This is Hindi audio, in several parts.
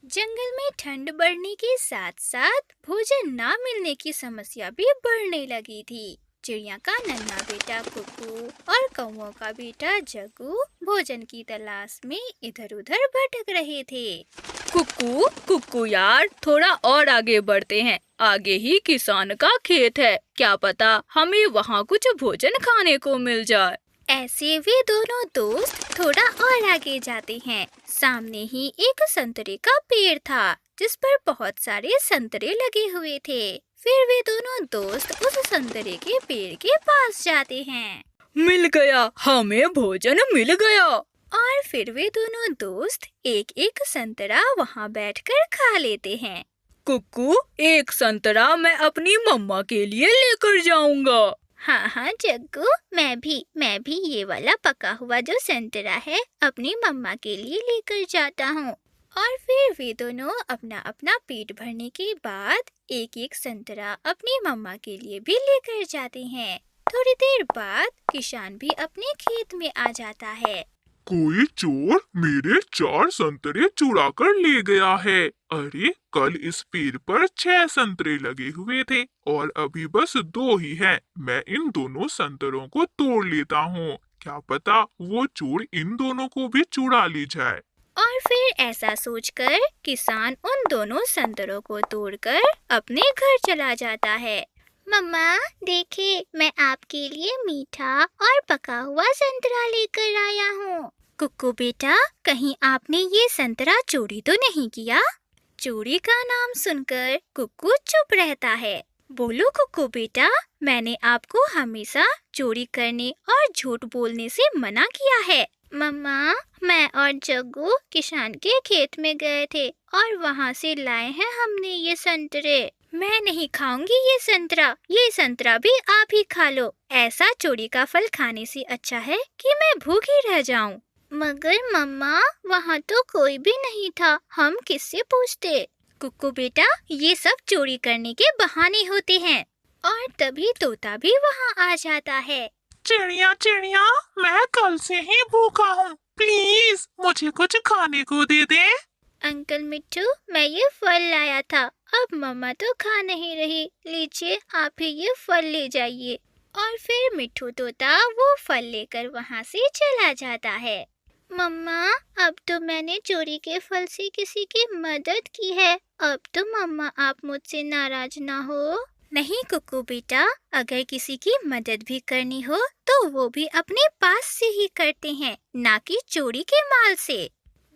जंगल में ठंड बढ़ने के साथ साथ भोजन ना मिलने की समस्या भी बढ़ने लगी थी। चिड़िया का नन्हा बेटा कुकू और कौओं का बेटा जग्गू भोजन की तलाश में इधर उधर भटक रहे थे। कुक्कू कुक्कू यार, थोड़ा और आगे बढ़ते हैं। आगे ही किसान का खेत है, क्या पता हमें वहाँ कुछ भोजन खाने को मिल जाए। ऐसे वे दोनों दोस्त थोड़ा और आगे जाते हैं। सामने ही एक संतरे का पेड़ था जिस पर बहुत सारे संतरे लगे हुए थे। फिर वे दोनों दोस्त उस संतरे के पेड़ के पास जाते हैं। मिल गया, हमें भोजन मिल गया। और फिर वे दोनों दोस्त एक एक संतरा वहाँ बैठकर खा लेते हैं। कुक्कू, एक संतरा मैं अपनी मम्मा के लिए लेकर जाऊंगा। हाँ हाँ जग्गू, मैं भी ये वाला पका हुआ जो संतरा है अपनी मम्मा के लिए लेकर जाता हूँ। और फिर वे दोनों अपना अपना पेट भरने के बाद एक एक संतरा अपनी मम्मा के लिए भी लेकर जाते हैं। थोड़ी देर बाद किसान भी अपने खेत में आ जाता है। कोई चोर मेरे 4 संतरे चुरा कर ले गया है। अरे, कल इस पेड़ पर 6 संतरे लगे हुए थे और अभी बस 2 ही हैं। मैं इन दोनों संतरों को तोड़ लेता हूँ। क्या पता वो चोर इन दोनों को भी चुरा ले जाए। और फिर ऐसा सोचकर किसान उन दोनों संतरों को तोड़कर अपने घर चला जाता है। मम्मा देखे, मैं आपके लिए मीठा और पका हुआ संतरा लेकर आया हूँ। कुक्कू बेटा, कहीं आपने ये संतरा चोरी तो नहीं किया? चोरी का नाम सुनकर कुक्कू चुप रहता है। बोलो कुक्कू बेटा, मैंने आपको हमेशा चोरी करने और झूठ बोलने से मना किया है। मम्मा, मैं और जग्गू किसान के खेत में गए थे और वहाँ से लाए हैं हमने ये संतरे। मैं नहीं खाऊंगी ये संतरा भी आप ही खा लो। ऐसा चोरी का फल खाने से अच्छा है कि मैं भूखी रह जाऊं। मगर मम्मा, वहाँ तो कोई भी नहीं था, हम किससे पूछते? कुक्कू बेटा, ये सब चोरी करने के बहाने होते हैं। और तभी तोता भी वहाँ आ जाता है। चिड़िया चिड़िया, मैं कल से ही भूखा हूँ, प्लीज मुझे कुछ खाने को दे दे। अंकल मिट्टू, मैं ये फल लाया था, अब मम्मा तो खा नहीं रही, लीजिए आप ही ये फल ले जाइए। और फिर मिट्टू तोता वो फल लेकर वहाँ से चला जाता है। मम्मा, अब तो मैंने चोरी के फल से किसी की मदद की है, अब तो मम्मा आप मुझसे नाराज ना हो। नहीं कुक्कू बेटा, अगर किसी की मदद भी करनी हो तो वो भी अपने पास से ही करते हैं, ना कि चोरी के माल से।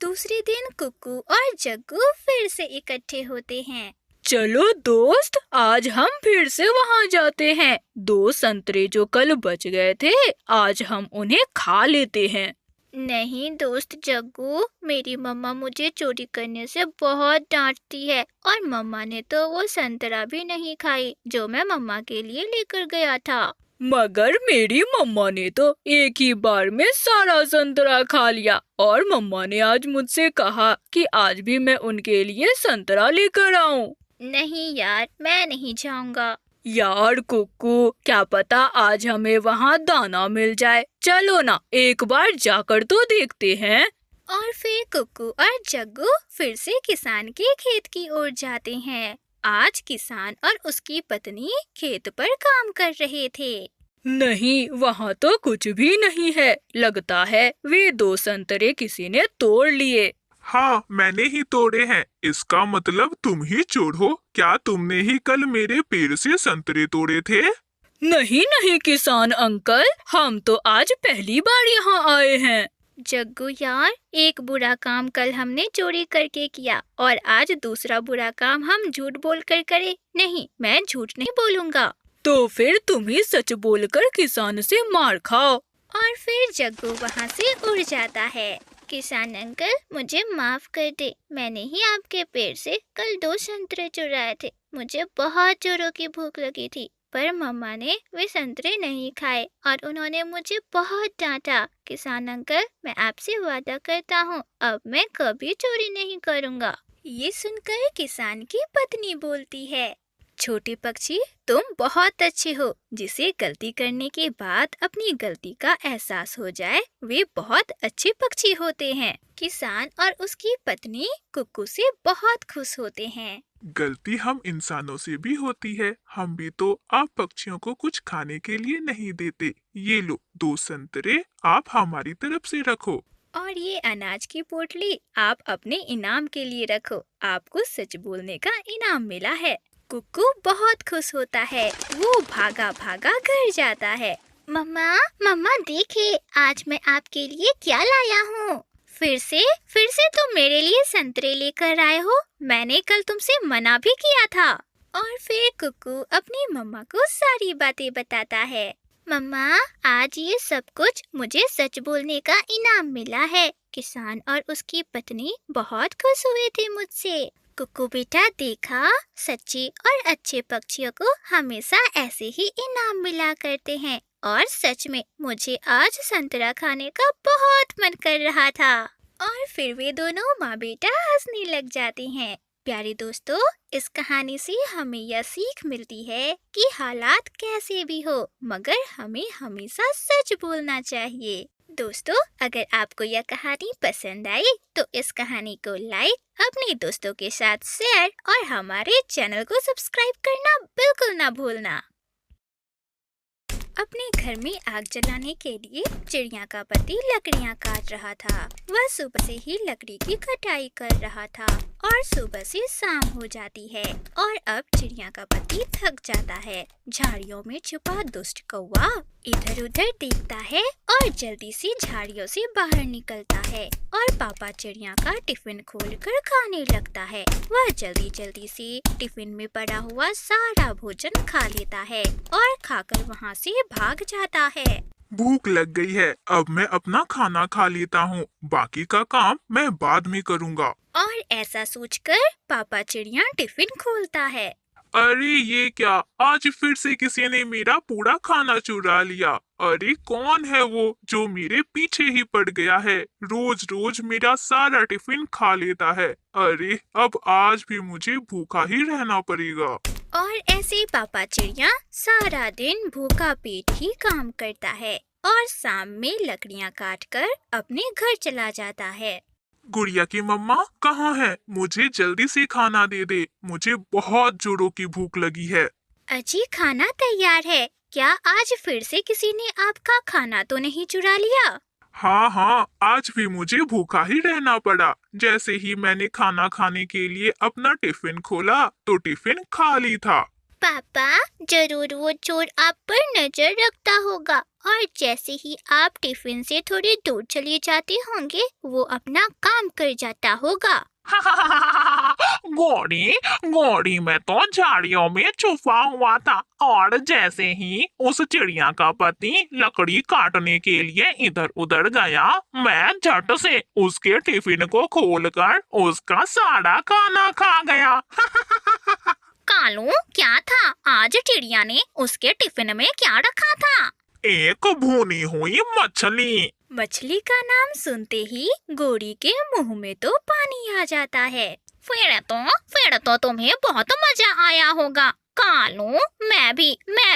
दूसरे दिन कुक्कू और जग्गू फिर से इकट्ठे होते हैं। चलो दोस्त, आज हम फिर से वहाँ जाते हैं। 2 संतरे जो कल बच गए थे, आज हम उन्हें खा लेते हैं। नहीं दोस्त जग्गू, मेरी मम्मा मुझे चोरी करने से बहुत डांटती है और मम्मा ने तो वो संतरा भी नहीं खाई जो मैं मम्मा के लिए लेकर गया था। मगर मेरी मम्मा ने तो एक ही बार में सारा संतरा खा लिया और मम्मा ने आज मुझसे कहा कि आज भी मैं उनके लिए संतरा लेकर आऊं। नहीं यार, मैं नहीं जाऊंगा। यार कुक्कू, क्या पता आज हमें वहाँ दाना मिल जाए। चलो ना, एक बार जाकर तो देखते हैं। और फिर कुक्कू और जग्गू फिर से किसान के खेत की ओर जाते हैं। आज किसान और उसकी पत्नी खेत पर काम कर रहे थे। नहीं, वहाँ तो कुछ भी नहीं है। लगता है वे 2 संतरे किसी ने तोड़ लिए। हाँ, मैंने ही तोड़े हैं। इसका मतलब तुम ही चोर हो। क्या तुमने ही कल मेरे पेड़ से संतरे तोड़े थे? नहीं नहीं किसान अंकल, हम तो आज पहली बार यहाँ आए हैं। जग्गू यार, एक बुरा काम कल हमने चोरी करके किया और आज दूसरा बुरा काम हम झूठ बोलकर करे। नहीं, मैं झूठ नहीं बोलूँगा। तो फिर तुम ही सच बोलकर किसान से मार खाओ। और फिर जग्गू वहाँ से उड़ जाता है। किसान अंकल, मुझे माफ कर दे, मैंने ही आपके पेड़ से कल 2 संतरे चुराए थे। मुझे बहुत जोरों की भूख लगी थी, पर मम्मा ने वे संतरे नहीं खाए और उन्होंने मुझे बहुत डांटा। किसान अंकल, मैं आपसे वादा करता हूँ, अब मैं कभी चोरी नहीं करूँगा। ये सुनकर किसान की पत्नी बोलती है, छोटे पक्षी, तुम बहुत अच्छे हो। जिसे गलती करने के बाद अपनी गलती का एहसास हो जाए, वे बहुत अच्छे पक्षी होते हैं। किसान और उसकी पत्नी कुक्कू से बहुत खुश होते हैं। गलती हम इंसानों से भी होती है। हम भी तो आप पक्षियों को कुछ खाने के लिए नहीं देते। ये लो 2 संतरे, आप हमारी तरफ से रखो। और ये अनाज की पोटली आप अपने इनाम के लिए रखो। आपको सच बोलने का इनाम मिला है। कुक्कू बहुत खुश होता है। वो भागा भागा घर जाता है। मम्मा, मम्मा देखिए, आज मैं आपके लिए क्या लाया हूँ। फिर से तुम मेरे लिए संतरे लेकर आए हो। मैंने कल तुमसे मना भी किया था। और फिर कुक्कू अपनी मम्मा को सारी बातें बताता है। मम्मा, आज ये सब कुछ मुझे सच बोलने का इनाम मिला है। किसान और उसकी पत्नी बहुत खुश हुए थे मुझसे। कुक्कू बेटा, देखा, सच्चे और अच्छे पक्षियों को हमेशा ऐसे ही इनाम मिला करते हैं। और सच में मुझे आज संतरा खाने का बहुत मन कर रहा था। और फिर वे दोनों माँ बेटा हंसने लग जाते हैं। प्यारे दोस्तों, इस कहानी से हमें यह सीख मिलती है कि हालात कैसे भी हो, मगर हमें हमेशा सच बोलना चाहिए। दोस्तों, अगर आपको यह कहानी पसंद आई तो इस कहानी को लाइक, अपने दोस्तों के साथ शेयर और हमारे चैनल को सब्सक्राइब करना बिल्कुल ना भूलना। अपने घर में आग जलाने के लिए चिड़िया का पति लकड़ियाँ काट रहा था। वह सुबह से ही लकड़ी की कटाई कर रहा था और सुबह से शाम हो जाती है और अब चिड़िया का पति थक जाता है। झाड़ियों में छुपा दुष्ट कौवा इधर उधर देखता है और जल्दी से झाड़ियों से बाहर निकलता है और पापा चिड़िया का टिफिन खोलकर खाने लगता है। वह जल्दी जल्दी से टिफिन में पड़ा हुआ सारा भोजन खा लेता है और खाकर वहाँ से भाग जाता है। भूख लग गई है, अब मैं अपना खाना खा लेता हूँ। बाकी का काम मैं बाद में करूँगा। और ऐसा सोचकर पापा चिड़िया टिफिन खोलता है। अरे ये क्या, आज फिर से किसी ने मेरा पूरा खाना चुरा लिया। अरे कौन है वो जो मेरे पीछे ही पड़ गया है। रोज रोज मेरा सारा टिफिन खा लेता है। अरे अब आज भी मुझे भूखा ही रहना पड़ेगा। और ऐसे पापा चिड़िया सारा दिन भूखा पेट ही काम करता है और शाम में लकड़ियाँ काटकर अपने घर चला जाता है। गुड़िया की मम्मा कहाँ है? मुझे जल्दी से खाना दे दे, मुझे बहुत जोरों की भूख लगी है। अजी, खाना तैयार है। क्या आज फिर से किसी ने आपका खाना तो नहीं चुरा लिया? हाँ, आज भी मुझे भूखा ही रहना पड़ा। जैसे ही मैंने खाना खाने के लिए अपना टिफिन खोला तो टिफिन खाली था। पापा, जरूर वो चोर आप पर नजर रखता होगा और जैसे ही आप टिफिन से थोड़ी दूर चले जाते होंगे, वो अपना काम कर जाता होगा। गोड़ी में तो झाड़ियों में छुपा हुआ था और जैसे ही उस चिड़िया का पति लकड़ी काटने के लिए इधर उधर गया, मैं झट से उसके टिफिन को खोलकर उसका सारा खाना खा गया। कालू, क्या था आज चिड़िया ने उसके टिफिन में क्या रखा था? एक भुनी हुई मछली। मछली का नाम सुनते ही गोरी के मुंह में तो पानी आ जाता है। फिर तो तुम्हें बहुत मजा आया होगा। कालू, मैं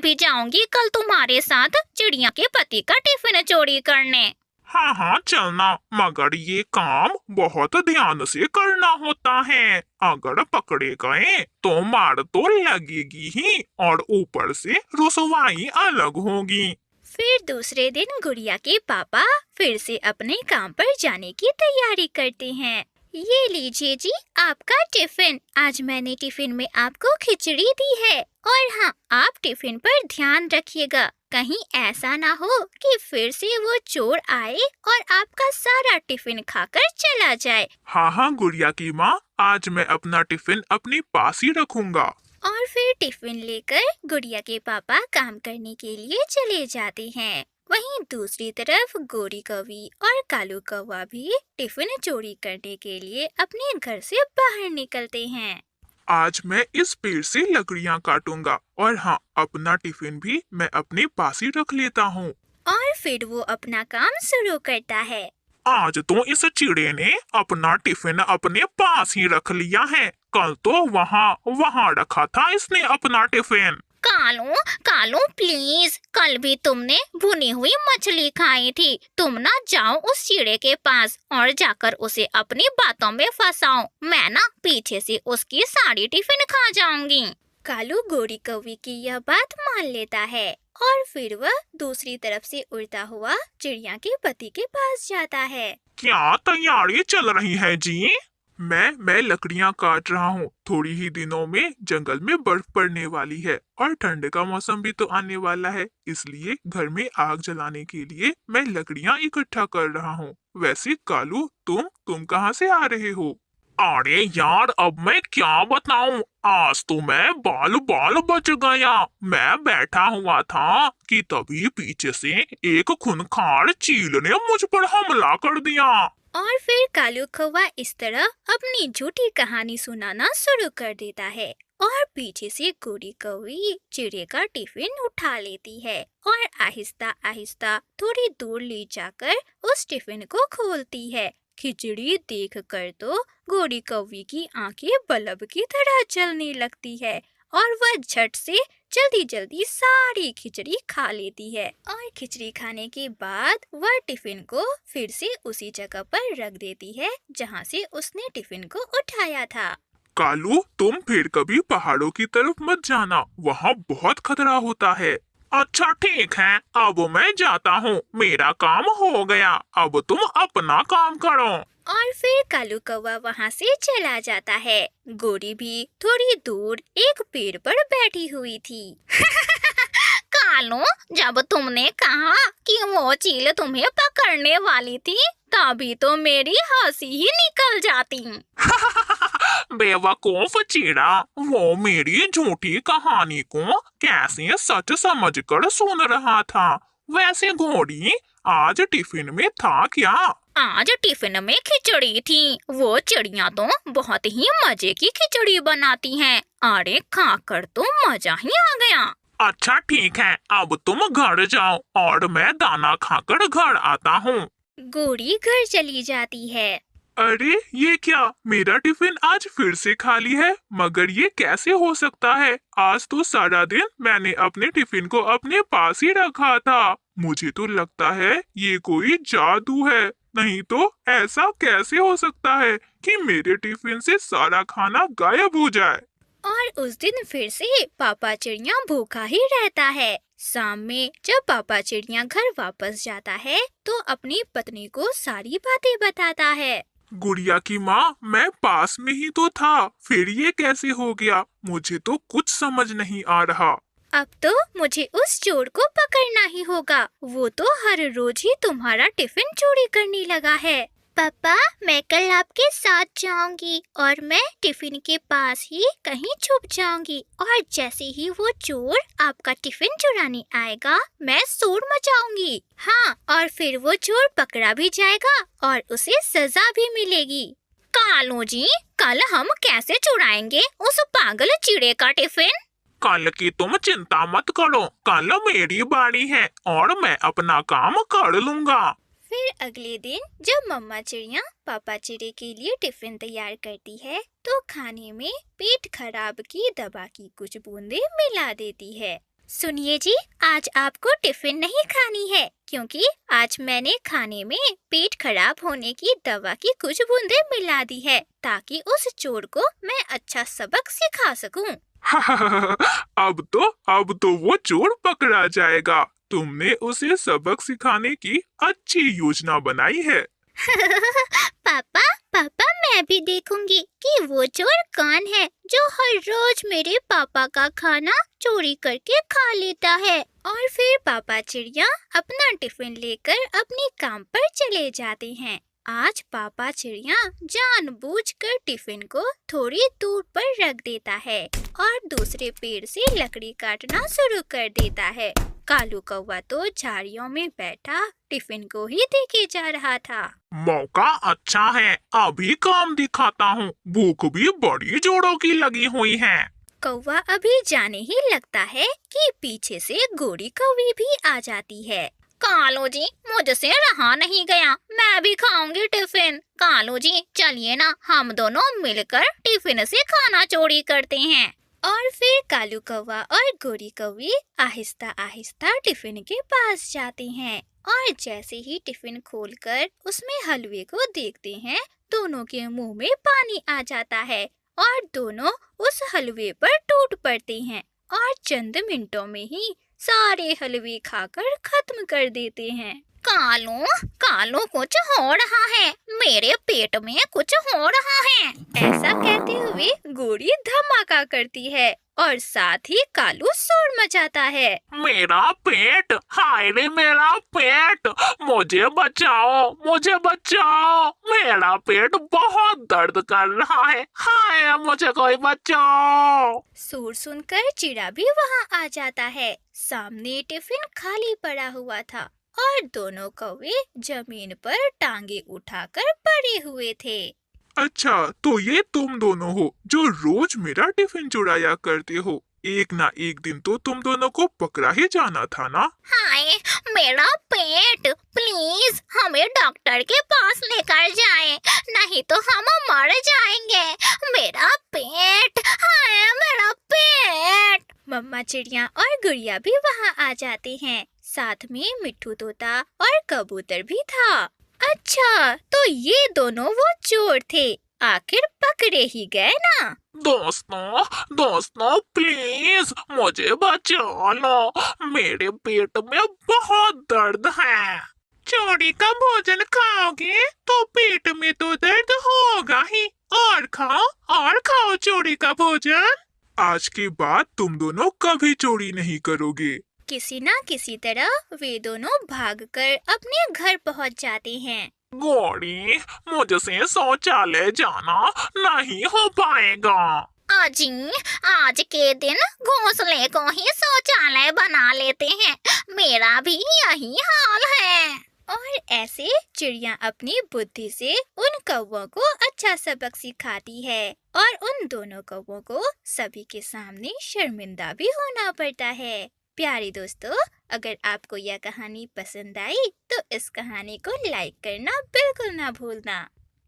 भी जाऊंगी कल तुम्हारे साथ चिड़िया के पति का टिफिन चोरी करने। हाँ चलना, मगर ये काम बहुत ध्यान से करना होता है। अगर पकड़े गए तो मार तो लगेगी ही और ऊपर से रुसवाई अलग होगी। फिर दूसरे दिन गुड़िया के पापा फिर से अपने काम पर जाने की तैयारी करते हैं। ये लीजिए जी आपका टिफिन। आज मैंने टिफिन में आपको खिचड़ी दी है। और हाँ, आप टिफिन पर ध्यान रखिएगा, कहीं ऐसा ना हो कि फिर से वो चोर आए और आपका सारा टिफिन खाकर चला जाए। हाँ गुड़िया की माँ, आज मैं अपना टिफिन अपने पास ही रखूंगा। और फिर टिफिन लेकर गुड़िया के पापा काम करने के लिए चले जाते हैं। वहीं दूसरी तरफ गोरी कौवी और कालू कौवा भी टिफिन चोरी करने के लिए अपने घर से बाहर निकलते हैं। आज मैं इस पेड़ से लकड़ियाँ काटूंगा और हाँ, अपना टिफिन भी मैं अपने पास ही रख लेता हूँ। और फिर वो अपना काम शुरू करता है। आज तो इस चिड़े ने अपना टिफिन अपने पास ही रख लिया है। कल तो वहाँ रखा था इसने अपना टिफिन। कालू कालू प्लीज, कल भी तुमने भुनी हुई मछली खाई थी। तुम ना जाओ उस चिड़े के पास और जाकर उसे अपनी बातों में फंसाओ। मैं ना पीछे से उसकी सारी टिफिन खा जाऊंगी। कालू गोरी कौवी की यह बात मान लेता है और फिर वह दूसरी तरफ से उड़ता हुआ चिड़िया के पति के पास जाता है। क्या तैयारी चल रही है जी? मैं लकड़ियां काट रहा हूँ। थोड़ी ही दिनों में जंगल में बर्फ पड़ने वाली है और ठंड का मौसम भी तो आने वाला है, इसलिए घर में आग जलाने के लिए मैं लकड़ियां इकट्ठा कर रहा हूँ। वैसे कालू, तुम कहाँ से आ रहे हो? अरे यार, अब मैं क्या बताऊं, आज तो मैं बाल बाल बच गया। मैं बैठा हुआ था कि तभी पीछे से एक खूंखार चील ने मुझ पर हमला कर दिया। और फिर कालू कौवा इस तरह अपनी झूठी कहानी सुनाना शुरू कर देता है और पीछे से गोरी कौवी चिड़े का टिफिन उठा लेती है और आहिस्ता आहिस्ता थोड़ी दूर ले जाकर उस टिफिन को खोलती है। खिचड़ी देखकर तो गोरी कौवी की आंखें बल्ब की तरह जलने लगती है और वह झट से जल्दी जल्दी सारी खिचड़ी खा लेती है और खिचड़ी खाने के बाद वह टिफिन को फिर से उसी जगह पर रख देती है जहाँ से उसने टिफिन को उठाया था। कालू, तुम फिर कभी पहाड़ों की तरफ मत जाना, वहाँ बहुत खतरा होता है। अच्छा ठीक है, अब मैं जाता हूँ, मेरा काम हो गया, अब तुम अपना काम करो। और फिर कालू कौवा वहाँ से चला जाता है। गोरी भी थोड़ी दूर एक पेड़ पर बैठी हुई थी। कालू, जब तुमने कहा कि वो चील तुम्हें पकड़ने वाली थी, तभी तो मेरी हंसी ही निकल जाती। बेवकूफ चिड़ा, वो मेरी झूठी कहानी को कैसे सच समझकर सुन रहा था। वैसे घोड़ी, आज टिफिन में था क्या? आज टिफिन में खिचड़ी थी। वो चिड़िया तो बहुत ही मजे की खिचड़ी बनाती हैं। अरे खाकर तो मजा ही आ गया। अच्छा ठीक है, अब तुम घर जाओ और मैं दाना खाकर घर आता हूँ। गोरी घर चली जाती है। अरे ये क्या, मेरा टिफिन आज फिर से खाली है। मगर ये कैसे हो सकता है? आज तो सारा दिन मैंने अपने टिफिन को अपने पास ही रखा था। मुझे तो लगता है ये कोई जादू है। नहीं तो ऐसा कैसे हो सकता है कि मेरे टिफिन से सारा खाना गायब हो जाए? और उस दिन फिर से पापा चिड़िया भूखा ही रहता है। शाम में जब पापा चिड़िया घर वापस जाता है तो अपनी पत्नी को सारी बातें बताता है। गुड़िया की माँ, मैं पास में ही तो था, फिर ये कैसे हो गया? मुझे तो कुछ समझ नहीं आ रहा। अब तो मुझे उस चोर को पकड़ना ही होगा। वो तो हर रोज ही तुम्हारा टिफिन चोरी करने लगा है। पापा, मैं कल आपके साथ जाऊंगी और मैं टिफिन के पास ही कहीं छुप जाऊंगी और जैसे ही वो चोर आपका टिफिन चुराने आएगा, मैं शोर मचाऊंगी। हाँ, और फिर वो चोर पकड़ा भी जाएगा और उसे सजा भी मिलेगी। कालू जी, कल हम कैसे चुराएंगे उस पागल चिड़े का टिफिन? कल की तुम चिंता मत करो, कल मेरी बारी है और मैं अपना काम कर लूँगा। फिर अगले दिन जब मम्मा चिड़िया पापा चिड़े के लिए टिफिन तैयार करती है तो खाने में पेट खराब की दवा की कुछ बूंदें मिला देती है। सुनिए जी, आज आपको टिफिन नहीं खानी है क्योंकि आज मैंने खाने में पेट खराब होने की दवा की कुछ बूंदें मिला दी है ताकि उस चोर को मैं अच्छा सबक सिखा सकूं। अब तो वो चोर पकड़ा जाएगा। तुमने उसे सबक सिखाने की अच्छी योजना बनाई है। पापा, मैं भी देखूंगी कि वो चोर कौन है जो हर रोज मेरे पापा का खाना चोरी करके खा लेता है। और फिर पापा चिड़िया अपना टिफिन लेकर अपने काम पर चले जाते हैं। आज पापा चिड़िया जानबूझकर टिफिन को थोड़ी दूर पर रख देता है और दूसरे पेड़ से लकड़ी काटना शुरू कर देता है। कालू कौवा तो झाड़ियों में बैठा टिफिन को ही देखे जा रहा था। मौका अच्छा है, अभी काम दिखाता हूँ। भूख भी बड़ी जोरों की लगी हुई है। कौवा अभी जाने ही लगता है कि पीछे से गोरी कौवी भी आ जाती है। कालू जी, मुझसे रहा नहीं गया, मैं भी खाऊंगी टिफिन। कालू जी, चलिए ना, हम दोनों मिलकर टिफिन से खाना चोरी करते हैं। और फिर कालू कौवा और गोरी कौवी आहिस्ता आहिस्ता टिफिन के पास जाते हैं और जैसे ही टिफिन खोलकर उसमें हलवे को देखते हैं, दोनों के मुंह में पानी आ जाता है और दोनों उस हलवे पर टूट पड़ते हैं और चंद मिनटों में ही सारे हलवे खाकर खत्म कर देते हैं। कालू, कालू कुछ हो रहा है, मेरे पेट में कुछ हो रहा है। ऐसा कहते हुए गोरी धमाका करती है और साथ ही कालू शोर मचाता है। मेरा पेट, हाय रे मेरा पेट, मुझे बचाओ, मुझे बचाओ, मेरा पेट बहुत दर्द कर रहा है, हाय मुझे कोई बचाओ। शोर सुनकर चिड़ा भी वहाँ आ जाता है। सामने टिफिन खाली पड़ा हुआ था और दोनों कौवे जमीन पर टांगे उठाकर पड़े हुए थे। अच्छा, तो ये तुम दोनों हो जो रोज मेरा टिफिन चुराया करते हो। एक ना एक दिन तो तुम दोनों को पकड़ा ही जाना था ना। हाय मेरा पेट, प्लीज हमें डॉक्टर के पास लेकर जाएं, नहीं तो हम मर जाएंगे। मेरा पेट, हाय मेरा पेट। मम्मा चिड़िया और गुड़िया भी वहाँ आ जाते हैं। साथ में मिट्ठू तोता और कबूतर भी था। अच्छा, तो ये दोनों वो चोर थे, आखिर पकड़े ही गए ना। दोस्तों, दोस्तों प्लीज मुझे बचा लो, मेरे पेट में बहुत दर्द है। चोरी का भोजन खाओगे तो पेट में तो दर्द होगा ही। और खाओ चोरी का भोजन। आज के बाद तुम दोनों कभी चोरी नहीं करोगे। किसी ना किसी तरह वे दोनों भागकर अपने घर पहुंच जाते हैं। गौरी, मुझसे शौचालय जाना नहीं हो पाएगा। अजी, आज के दिन घोंसले को ही शौचालय बना लेते हैं, मेरा भी यही हाल है। और ऐसे चिड़िया अपनी बुद्धि से उन कौवों को अच्छा सबक सिखाती है और उन दोनों कौवों को सभी के सामने शर्मिंदा भी होना पड़ता है। प्यारे दोस्तों, अगर आपको यह कहानी पसंद आई तो इस कहानी को लाइक करना बिल्कुल ना भूलना।